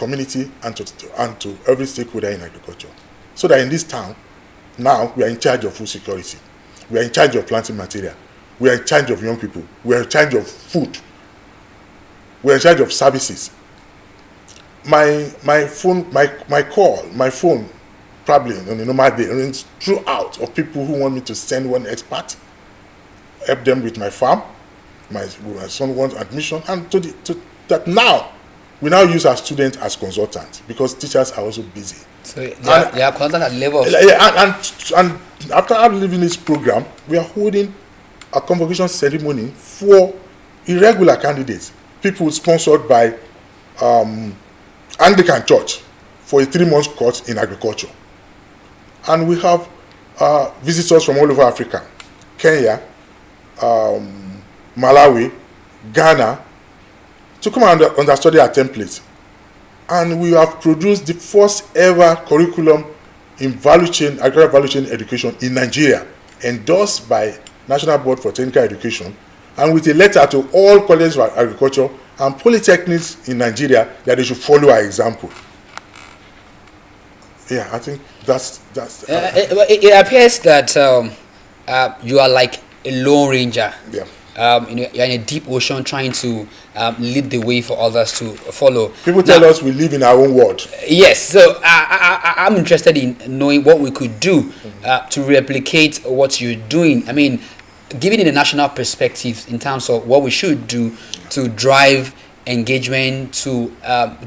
community and to every stakeholder in agriculture. So that in this town, now we are in charge of food security. We are in charge of planting material. We are in charge of young people. We are in charge of food. We are in charge of services. My phone probably on a normal day rings throughout of people who want me to send one expert, help them with my farm. My son wants admission, and that now we now use our students as consultants because teachers are also busy. So they are consultant at level. And after leaving this program, we are holding a convocation ceremony for irregular candidates, people sponsored by Anglican Church for a 3-month course in agriculture. And we have visitors from all over Africa, Kenya, Malawi, Ghana, to come and understudy our template. And we have produced the first ever curriculum in agricultural value chain education in Nigeria, endorsed by National Board for Technical Education, and with a letter to all colleges of agriculture and polytechnics in Nigeria that they should follow our example. Yeah, I think that's. It appears that you are like a lone ranger. Yeah. You're in a deep ocean trying to lead the way for others to follow. People tell us we live in our own world. Yes, so I'm interested in knowing what we could do to replicate what you're doing. I mean, given in a national perspective in terms of what we should do to drive engagement, to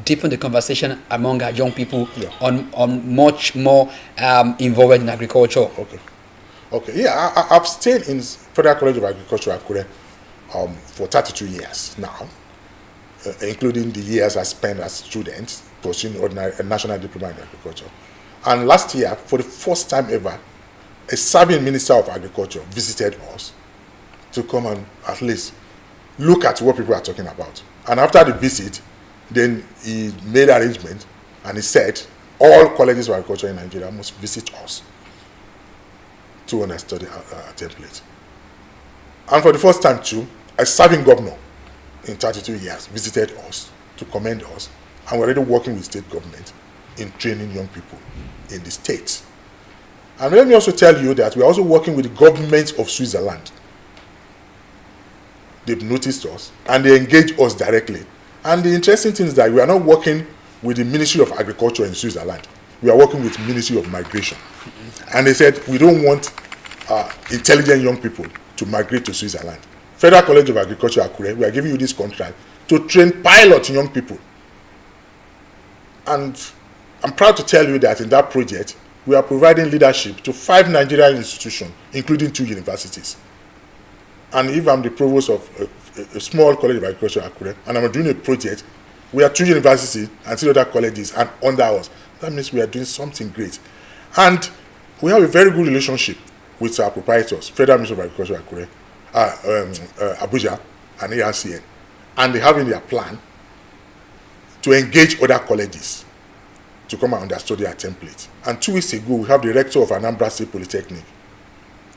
deepen the conversation among our young people on much more involved in agriculture. Okay. Yeah, I've stayed in Federal College of Agriculture, Akure, for 32 years now, including the years I spent as a student pursuing a national diploma in agriculture. And last year, for the first time ever, a serving Minister of Agriculture visited us to come and at least look at what people are talking about. And after the visit, then he made arrangements and he said all colleges of agriculture in Nigeria must visit us to understudy our template. And for the first time too, a serving governor in 32 years visited us to commend us, and we're already working with state government in training young people in the states. And let me also tell you that we're also working with the government of Switzerland. They've noticed us and they engage us directly. And the interesting thing is that we are not working with the Ministry of Agriculture in Switzerland. We are working with the Ministry of Migration. And they said, we don't want intelligent young people to migrate to Switzerland. Federal College of Agriculture, Akure, we are giving you this contract to train pilot young people. And I'm proud to tell you that in that project, we are providing leadership to 5 Nigerian institutions, including 2 universities. And if I'm the provost of a small college of agriculture, Akure, and I'm doing a project, we are 2 universities and 3 other colleges and under us. That means we are doing something great. And we have a very good relationship with our proprietors, Federal Ministry of Agriculture, Akure, Abuja, and ARCN. And they have in their plan to engage other colleges to come and understudy our template. And 2 weeks ago, we have the rector of Anambra State Polytechnic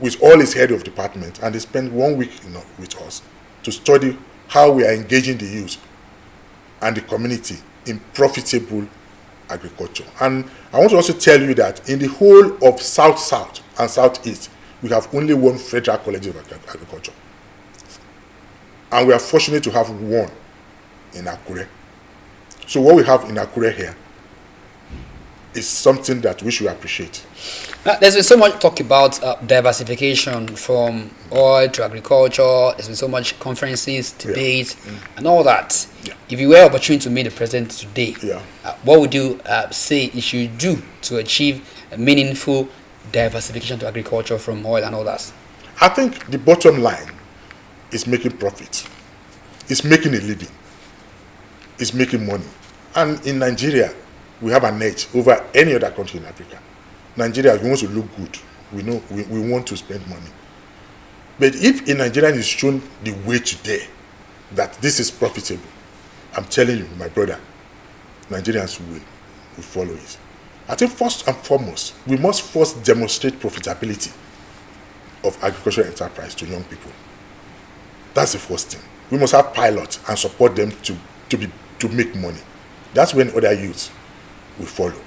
with all his head of department, and they spent 1 week with us to study how we are engaging the youth and the community in profitable agriculture. And I want to also tell you that in the whole of South and Southeast, we have only 1 Federal College of Agriculture. And we are fortunate to have 1 in Akure. So what we have in Akure here is something that we should appreciate. There's been so much talk about diversification from oil to agriculture. There's been so much conferences, debates, and all that. Yeah. If you were opportunity to meet the president today, what would you say he should do to achieve a meaningful diversification to agriculture from oil and all that? I think the bottom line is making profit. It's making a living. It's making money. And in Nigeria, we have an edge over any other country in Africa. Nigeria, we want to look good. We know we want to spend money. But if a Nigerian is shown the way today that this is profitable, I'm telling you, my brother, Nigerians will follow it. I think first and foremost, we must first demonstrate profitability of agricultural enterprise to young people. That's the first thing. We must have pilots and support them to make money. That's when other youths will follow.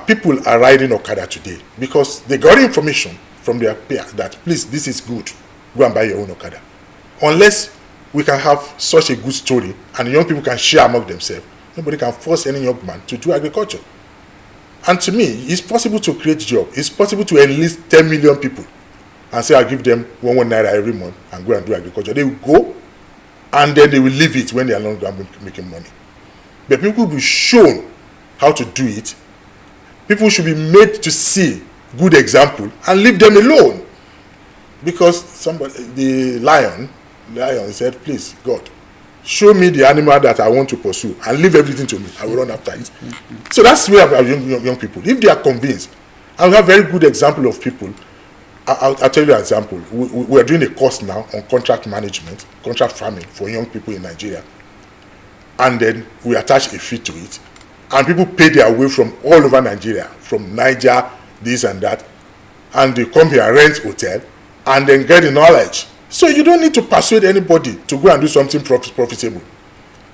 People are riding Okada today because they got information from their peers that, please, this is good. Go and buy your own Okada. Unless we can have such a good story and young people can share among themselves, nobody can force any young man to do agriculture. And to me, it's possible to create jobs. It's possible to enlist 10 million people and say, I'll give them one naira every month and go and do agriculture. They will go and then they will leave it when they are no longer making money. But people will be shown how to do it. People should be made to see good example and leave them alone. Because the lion said, please, God, show me the animal that I want to pursue and leave everything to me. I will run after it. So that's where our young people, if they are convinced, and we have very good example of people. I'll tell you an example. We are doing a course now on contract management, contract farming for young people in Nigeria. And then we attach a fee to it. And people pay their way from all over Nigeria, from Niger, this and that. And they come here and rent hotel and then get the knowledge. So you don't need to persuade anybody to go and do something profitable.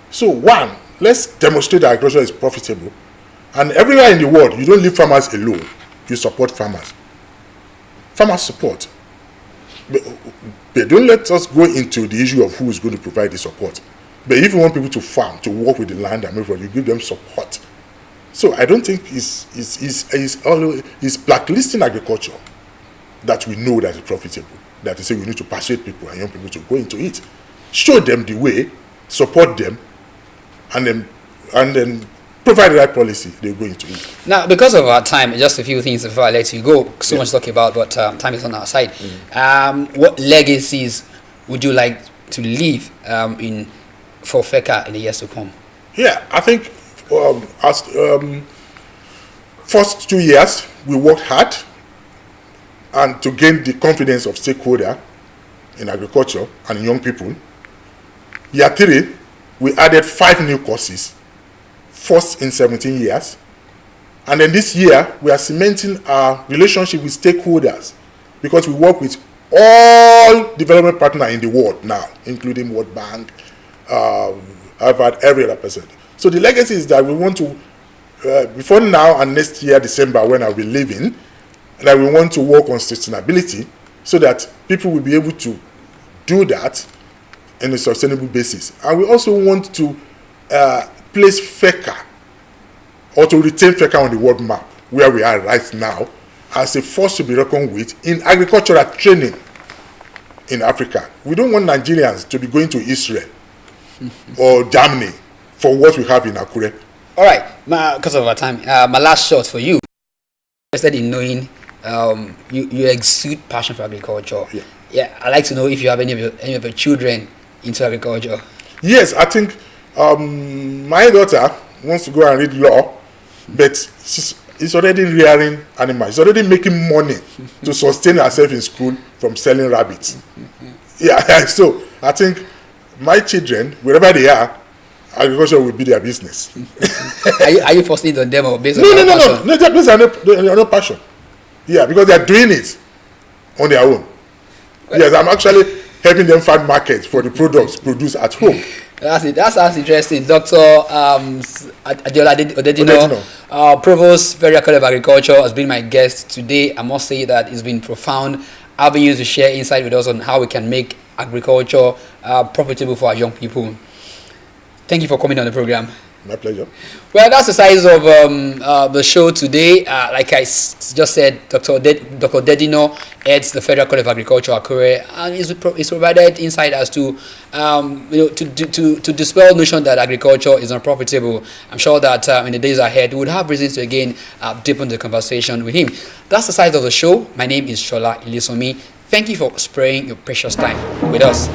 So one, let's demonstrate that agriculture is profitable. And everywhere in the world, you don't leave farmers alone. You support farmers. Farmers support. But don't let us go into the issue of who is going to provide the support. But if you want people to farm, to work with the land and everything, you give them support. So I don't think it's blacklisting agriculture that we know that is profitable. That is say we need to persuade people and young people to go into it. Show them the way, support them, and then provide the right policy, they go into it. Now, because of our time, just a few things before I let you go. So much to talk about, but time is on our side. What legacies would you like to leave for FECA in the years to come? Yeah, I think first 2 years we worked hard and to gain the confidence of stakeholders in agriculture and young people. Year 3, we added 5 new courses, first in 17 years. And then this year, we are cementing our relationship with stakeholders because we work with all development partners in the world now, including World Bank, Harvard, every other person. So the legacy is that we want to, before now and next year, December, when I'll be leaving, that we want to work on sustainability so that people will be able to do that in a sustainable basis. And we also want to place FECA or to retain FECA on the world map where we are right now as a force to be reckoned with in agricultural training in Africa. We don't want Nigerians to be going to Israel or Germany for what we have in Akure. All right, because of our time, my last shot for you. Interested in knowing you exude passion for agriculture. Yeah, I'd like to know if you have any of your children into agriculture. Yes, I think my daughter wants to go and read law, but she's already rearing animals. She's already making money to sustain herself in school from selling rabbits. Yeah, so I think my children, wherever they are, agriculture will be their business. Are you forcing it on them or based on passion? No, they're based on no passion. Yeah, because they're doing it on their own. Well, yes, I'm actually helping them find markets for the products produced at home. That's it. That sounds interesting. Dr. Odedina, Provost, Federal College of Agriculture, has been my guest today. I must say that it's been profound avenues to share insight with us on how we can make agriculture profitable for our young people. Thank you for coming on the program. My pleasure. Well, that's the size of the show today. Like I just said, Dr. Odedina heads the Federal College of Agriculture, Akure, and he's provided insight as to to dispel the notion that agriculture is unprofitable. I'm sure that in the days ahead, we would have reasons to again deepen the conversation with him. That's the size of the show. My name is Sola Ilesanmi. Thank you for sparing your precious time with us.